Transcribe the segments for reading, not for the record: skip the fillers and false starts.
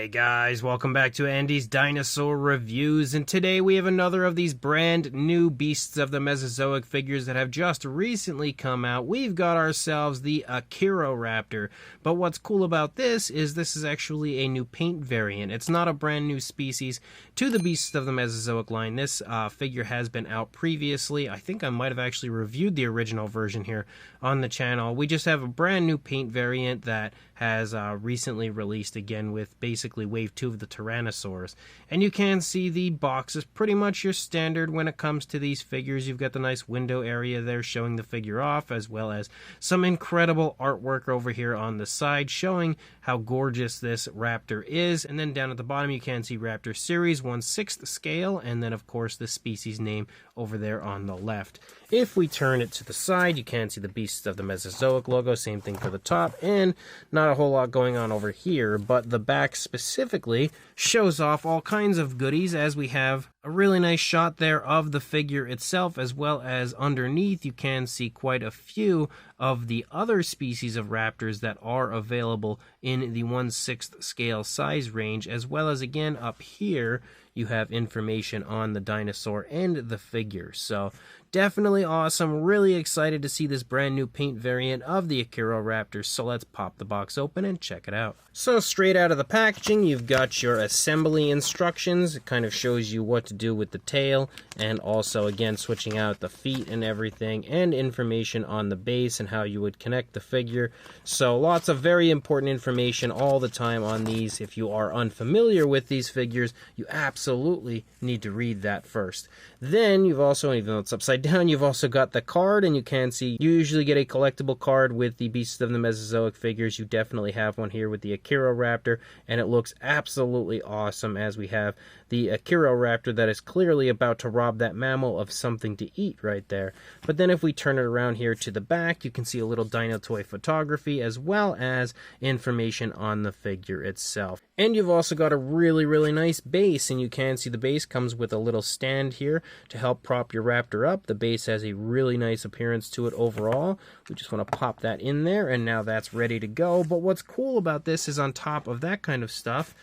Hey guys, welcome back to Andy's Dinosaur Reviews, and today we have another of these brand new Beasts of the Mesozoic figures that have just recently come out. We've got ourselves the Acheroraptor, but what's cool about this is actually a new paint variant. It's not a brand new species to the Beasts of the Mesozoic line. This figure has been out previously. I think I might have actually reviewed the original version here on the channel. We just have a brand new paint variant that has recently released again with basically wave 2 of the Tyrannosaurs. And you can see the box is pretty much your standard when it comes to these figures. You've got the nice window area there showing the figure off, as well as some incredible artwork over here on the side showing how gorgeous this Raptor is. And then down at the bottom you can see Raptor Series 1/6 scale, and then of course the species name over there on the left. If we turn it to the side, you can see the Beasts of the Mesozoic logo, same thing for the top, and not a whole lot going on over here, but the back specifically shows off all kinds of goodies, as we have a really nice shot there of the figure itself, as well as underneath you can see quite a few of the other species of raptors that are available in the 1/6 scale size range, as well as again up here you have information on the dinosaur and the figure. So definitely awesome. Really excited to see this brand new paint variant of the Acheroraptor. So let's pop the box open and check it out. So straight out of the packaging, you've got your assembly instructions. It kind of shows you what to do with the tail, and also again switching out the feet and everything, and information on the base and how you would connect the figure. So lots of very important information all the time on these. If you are unfamiliar with these figures, you absolutely need to read that first. Then you've also, even though it's upside down, you've also got the card, and you can see you usually get a collectible card with the Beasts of the Mesozoic figures. You definitely have one here with the Acheroraptor, and it looks absolutely awesome, as we have the Acheroraptor that is clearly about to rob that mammal of something to eat right there. But then if we turn it around here to the back, you can see a little dino toy photography, as well as information on the figure itself. And you've also got a really nice base, and you can see the base comes with a little stand here to help prop your raptor up. The base has a really nice appearance to it overall. We just want to pop that in there, and now that's ready to go. But what's cool about this is on top of that kind of stuff,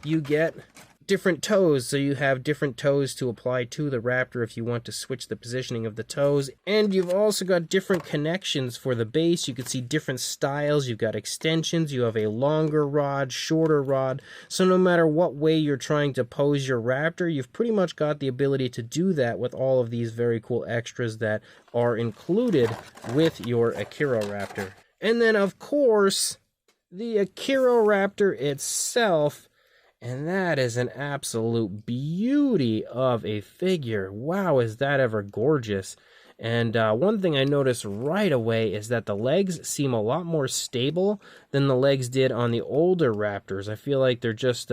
you get different toes. So you have different toes to apply to the raptor if you want to switch the positioning of the toes. And you've also got different connections for the base. You can see different styles. You've got extensions. You have a longer rod, shorter rod. So no matter what way you're trying to pose your raptor, you've pretty much got the ability to do that with all of these very cool extras that are included with your Acheroraptor. And then of course, the Acheroraptor itself, and that is an absolute beauty of a figure. Wow, is that ever gorgeous. And one thing I noticed right away is that the legs seem a lot more stable than the legs did on the older Raptors. I feel like they're just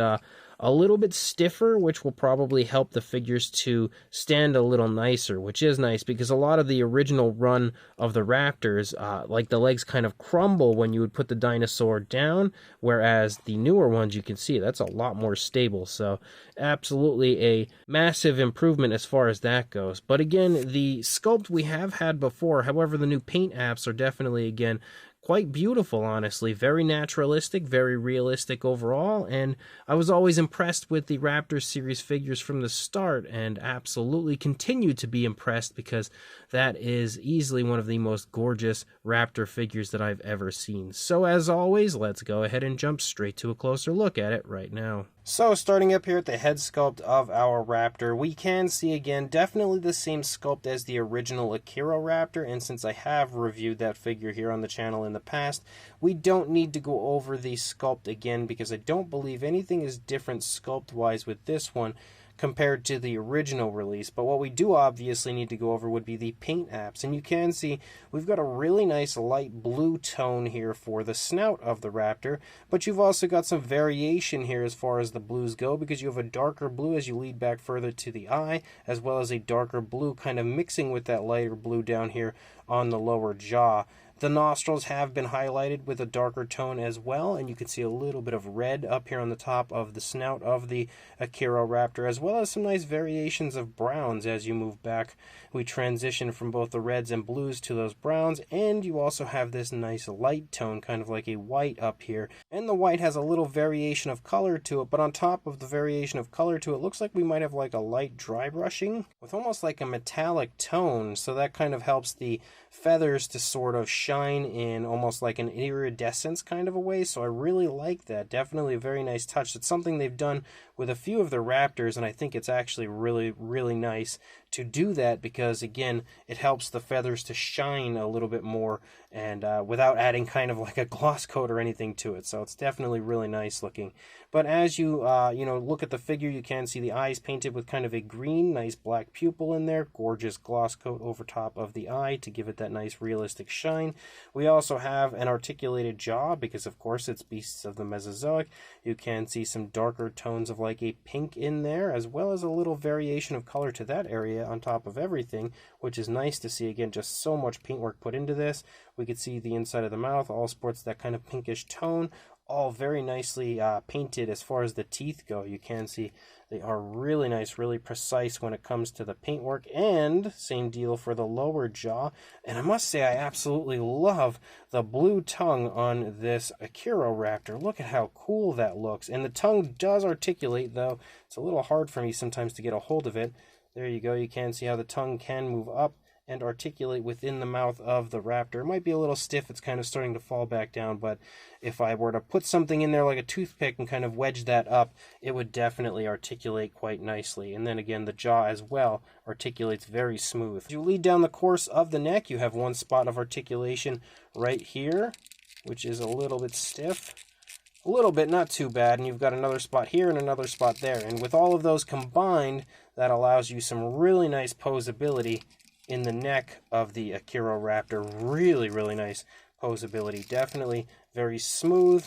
a little bit stiffer, which will probably help the figures to stand a little nicer, which is nice because a lot of the original run of the Raptors, like the legs kind of crumble when you would put the dinosaur down, whereas the newer ones, you can see that's a lot more stable. So absolutely a massive improvement as far as that goes. But again, the sculpt we have had before, however, the new paint apps are definitely, again, quite beautiful, honestly. Very naturalistic, very realistic overall, and I was always impressed with the Raptor series figures from the start, and absolutely continue to be impressed because that is easily one of the most gorgeous Raptor figures that I've ever seen. So as always, let's go ahead and jump straight to a closer look at it right now. So starting up here at the head sculpt of our Raptor, we can see again definitely the same sculpt as the original Acheroraptor, and since I have reviewed that figure here on the channel in the past, we don't need to go over the sculpt again because I don't believe anything is different sculpt wise with this one compared to the original release. But what we do obviously need to go over would be the paint apps, and you can see we've got a really nice light blue tone here for the snout of the Raptor, but you've also got some variation here as far as the blues go, because you have a darker blue as you lead back further to the eye, as well as a darker blue kind of mixing with that lighter blue down here on the lower jaw. The nostrils have been highlighted with a darker tone as well, and you can see a little bit of red up here on the top of the snout of the Acheroraptor, as well as some nice variations of browns as you move back. We transition from both the reds and blues to those browns, and you also have this nice light tone, kind of like a white up here. And the white has a little variation of color to it, but on top of the variation of color to it, looks like we might have like a light dry brushing with almost like a metallic tone, so that kind of helps the feathers to sort of shine in almost like an iridescence kind of a way. So I really like that. Definitely a very nice touch. It's something they've done with a few of the Raptors, and I think it's actually really nice to do that, because again, it helps the feathers to shine a little bit more, and without adding kind of like a gloss coat or anything to it. So it's definitely really nice looking. But as you look at the figure, you can see the eyes painted with kind of a green, nice black pupil in there, gorgeous gloss coat over top of the eye to give it that nice realistic shine. We also have an articulated jaw, because of course it's beasts of the Mesozoic. You can see some darker tones of like a pink in there, as well as a little variation of color to that area on top of everything, which is nice to see. Again, just so much paintwork put into this. We could see the inside of the mouth all sports that kind of pinkish tone, all very nicely painted as far as the teeth go. You can see they are really nice, really precise when it comes to the paintwork, and same deal for the lower jaw. And I must say, I absolutely love the blue tongue on this Acheroraptor. Look at how cool that looks. And the tongue does articulate, though it's a little hard for me sometimes to get a hold of it. There you go. You can see how the tongue can move up and articulate within the mouth of the raptor. It might be a little stiff, it's kind of starting to fall back down, but if I were to put something in there like a toothpick and kind of wedge that up, it would definitely articulate quite nicely. And then again, the jaw as well articulates very smooth. As you lead down the course of the neck, you have one spot of articulation right here, which is a little bit stiff. A little bit, not too bad, and you've got another spot here and another spot there. And with all of those combined, that allows you some really nice posability in the neck of the Acheroraptor. Really nice posability. Definitely very smooth,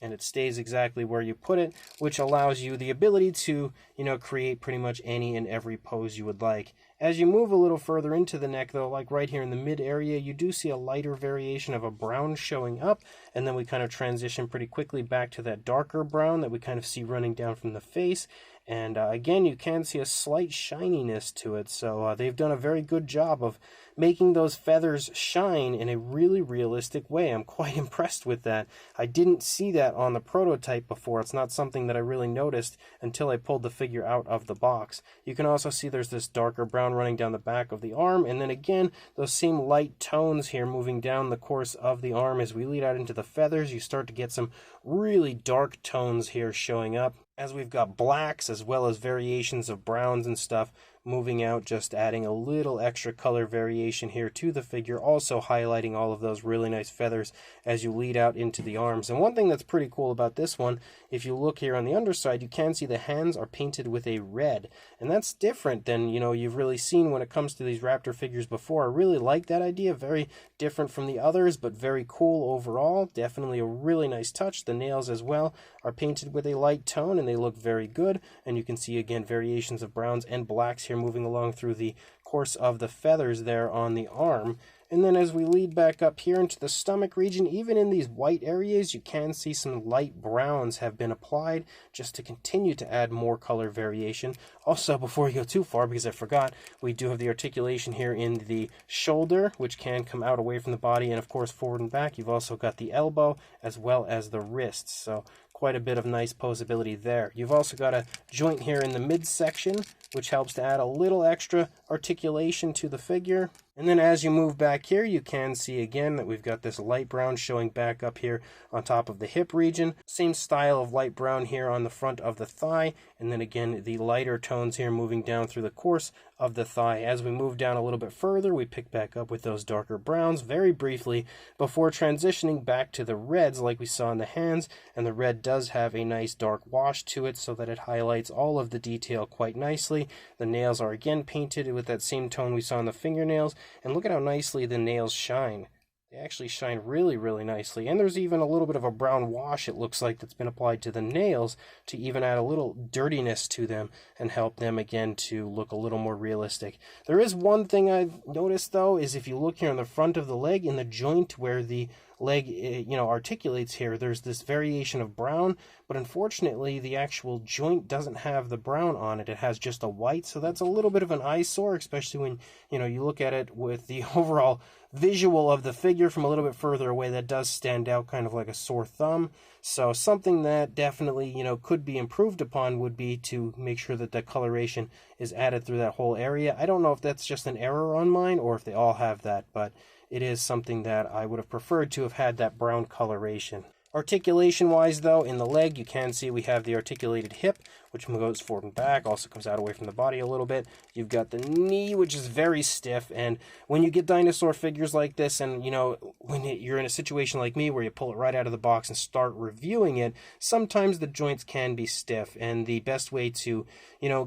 and it stays exactly where you put it, which allows you the ability to, create pretty much any and every pose you would like. As you move a little further into the neck, though, like right here in the mid area, you do see a lighter variation of a brown showing up, and then we kind of transition pretty quickly back to that darker brown that we kind of see running down from the face. And again, you can see a slight shininess to it, so they've done a very good job of making those feathers shine in a really realistic way. I'm quite impressed with that. I didn't see that on the prototype before. It's not something that I really noticed until I pulled the figure out of the box. You can also see there's this darker brown running down the back of the arm, and then again, those same light tones here moving down the course of the arm. As we lead out into the feathers, you start to get some really dark tones here showing up, as we've got blacks as well as variations of browns and stuff moving out, just adding a little extra color variation here to the figure, also highlighting all of those really nice feathers as you lead out into the arms. And one thing that's pretty cool about this one, if you look here on the underside, you can see the hands are painted with a red, and that's different than you've really seen when it comes to these raptor figures before. I really like that idea. Very different from the others, but very cool overall. Definitely a really nice touch. The nails as well are painted with a light tone, and they look very good. And you can see again variations of browns and blacks here moving along through the course of the feathers there on the arm. And then as we lead back up here into the stomach region, even in these white areas, you can see some light browns have been applied just to continue to add more color variation. Also, before we go too far, because I forgot, we do have the articulation here in the shoulder, which can come out away from the body, and of course forward and back. You've also got the elbow as well as the wrists, so quite a bit of nice posability there. You've also got a joint here in the midsection, which helps to add a little extra articulation to the figure. And then as you move back here, you can see again that we've got this light brown showing back up here on top of the hip region. Same style of light brown here on the front of the thigh. And then again, the lighter tones here moving down through the course of the thigh. As we move down a little bit further, we pick back up with those darker browns very briefly before transitioning back to the reds like we saw in the hands. And the red does have a nice dark wash to it so that it highlights all of the detail quite nicely. The nails are again painted with that same tone we saw in the fingernails. And look at how nicely the nails shine. They actually shine really, really nicely. And there's even a little bit of a brown wash, it looks like, that's been applied to the nails to even add a little dirtiness to them and help them, again, to look a little more realistic. There is one thing I've noticed, though, is if you look here on the front of the leg, in the joint where the leg, articulates here, there's this variation of brown, but unfortunately the actual joint doesn't have the brown on it. It has just a white, so that's a little bit of an eyesore, especially when, you look at it with the overall visual of the figure from a little bit further away. That does stand out kind of like a sore thumb. So something that definitely, could be improved upon would be to make sure that the coloration is added through that whole area. I don't know if that's just an error on mine or if they all have that, but it is something that I would have preferred to have had that brown coloration. Articulation wise, though, in the leg, you can see we have the articulated hip, which goes forward and back, also comes out away from the body a little bit. You've got the knee, which is very stiff, and when you get dinosaur figures like this, and when you're in a situation like me where you pull it right out of the box and start reviewing it, sometimes the joints can be stiff, and the best way to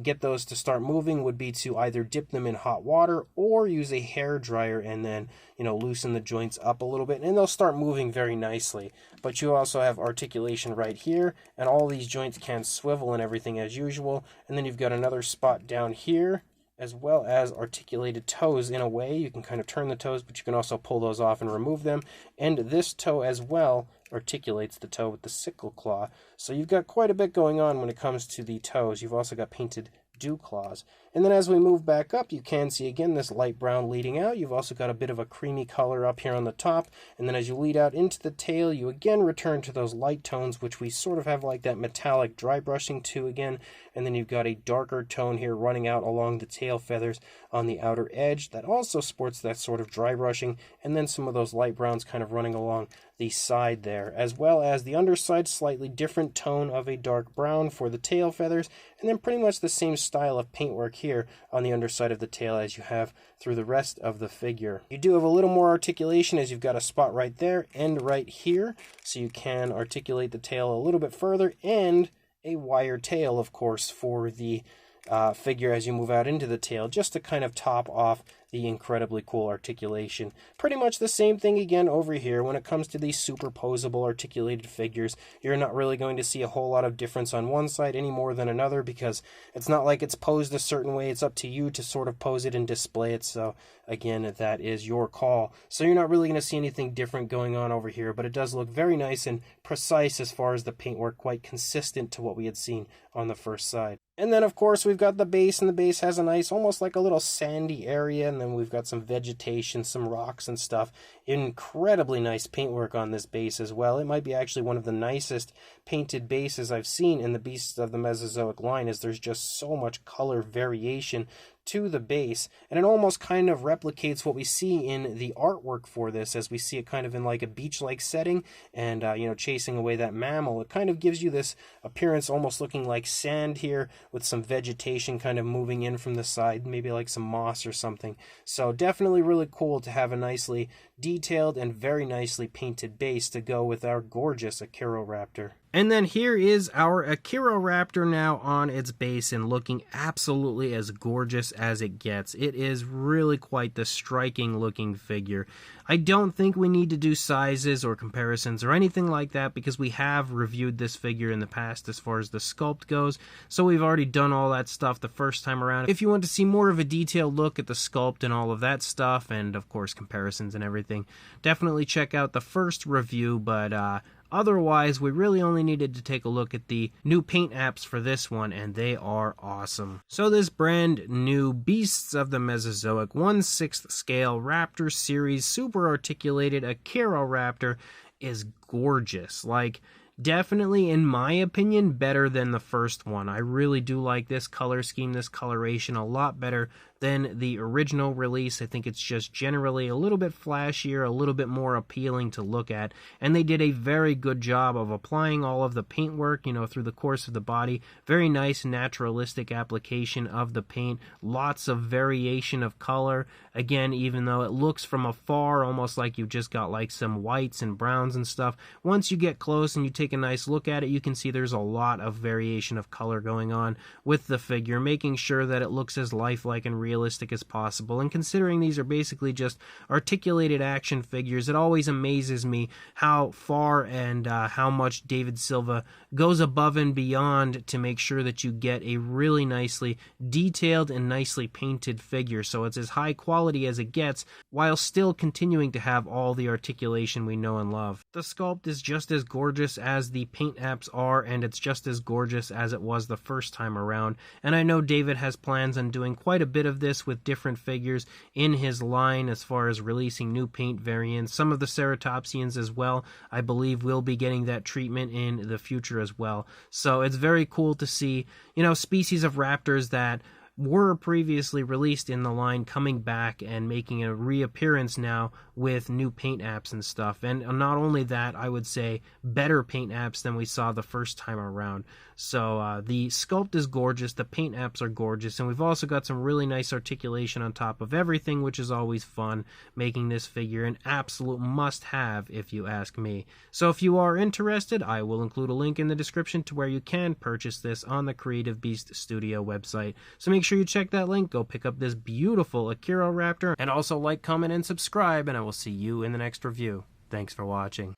get those to start moving would be to either dip them in hot water or use a hair dryer and then loosen the joints up a little bit, and they'll start moving very nicely. But you also have articulation right here, and all these joints can swivel and everything as usual. And then you've got another spot down here, as well as articulated toes in a way. You can kind of turn the toes, but you can also pull those off and remove them. And this toe as well articulates the toe with the sickle claw. So you've got quite a bit going on when it comes to the toes. You've also got painted dew claws. And then as we move back up, you can see again this light brown leading out. You've also got a bit of a creamy color up here on the top. And then as you lead out into the tail, you again return to those light tones, which we sort of have like that metallic dry brushing to again. And then you've got a darker tone here running out along the tail feathers on the outer edge that also sports that sort of dry brushing. And then some of those light browns kind of running along the side there, as well as the underside, slightly different tone of a dark brown for the tail feathers, and then pretty much the same style of paintwork here on the underside of the tail as you have through the rest of the figure. You do have a little more articulation as you've got a spot right there and right here, so you can articulate the tail a little bit further, and a wire tail, of course, for the figure as you move out into the tail, just to kind of top off the incredibly cool articulation. Pretty much the same thing again over here. When it comes to these superposable articulated figures, you're not really going to see a whole lot of difference on one side any more than another, because it's not like it's posed a certain way. It's up to you to sort of pose it and display it. So again, that is your call. So you're not really going to see anything different going on over here, but it does look very nice and precise as far as the paintwork, quite consistent to what we had seen on the first side. And then, of course, we've got the base, and the base has a nice, almost like a little sandy area, and then we've got some vegetation, some rocks and stuff. Incredibly nice paintwork on this base as well. It might be actually one of the nicest painted bases I've seen in the Beasts of the Mesozoic line, as there's just so much color variation to the base, and it almost kind of replicates what we see in the artwork for this, as we see it kind of in like a beach-like setting, and chasing away that mammal. It kind of gives you this appearance almost looking like sand here, with some vegetation kind of moving in from the side, maybe like some moss or something. So definitely really cool to have a nicely detailed and very nicely painted base to go with our gorgeous Acheroraptor. And then here is our Acheroraptor now on its base and looking absolutely as gorgeous as it gets. It is really quite the striking looking figure. I don't think we need to do sizes or comparisons or anything like that, because we have reviewed this figure in the past as far as the sculpt goes, so we've already done all that stuff the first time around. If you want to see more of a detailed look at the sculpt and all of that stuff, and of course comparisons and everything, definitely check out the first review, but otherwise, we really only needed to take a look at the new paint apps for this one, and they are awesome. So this brand new Beasts of the Mesozoic 1/6 scale Raptor series super articulated Acheroraptor is gorgeous. Like, definitely, in my opinion, better than the first one. I really do like this color scheme, this coloration, a lot better than the original release. I think it's just generally a little bit flashier, a little bit more appealing to look at, and they did a very good job of applying all of the paintwork, through the course of the body. Very nice naturalistic application of the paint, lots of variation of color. Again, even though it looks from afar almost like you've just got like some whites and browns and stuff, once you get close and you take a nice look at it, you can see there's a lot of variation of color going on with the figure, making sure that it looks as lifelike and realistic as possible. And considering these are basically just articulated action figures, it always amazes me how far and how much David Silva goes above and beyond to make sure that you get a really nicely detailed and nicely painted figure. So it's as high quality as it gets, while still continuing to have all the articulation we know and love. The sculpt is just as gorgeous as the paint apps are, and it's just as gorgeous as it was the first time around. And I know David has plans on doing quite a bit of this with different figures in his line as far as releasing new paint variants. Some of the Ceratopsians as well, I believe, will be getting that treatment in the future as well. So it's very cool to see, species of raptors that were previously released in the line coming back and making a reappearance now with new paint apps and stuff. And not only that, I would say better paint apps than we saw the first time around. So the sculpt is gorgeous, the paint apps are gorgeous, and we've also got some really nice articulation on top of everything, which is always fun, making this figure an absolute must-have if you ask me. So if you are interested, I will include a link in the description to where you can purchase this on the Creative Beast Studio website. So make sure you check that link, go pick up this beautiful Acheroraptor, and also like, comment, and subscribe, and I will see you in the next review. Thanks for watching.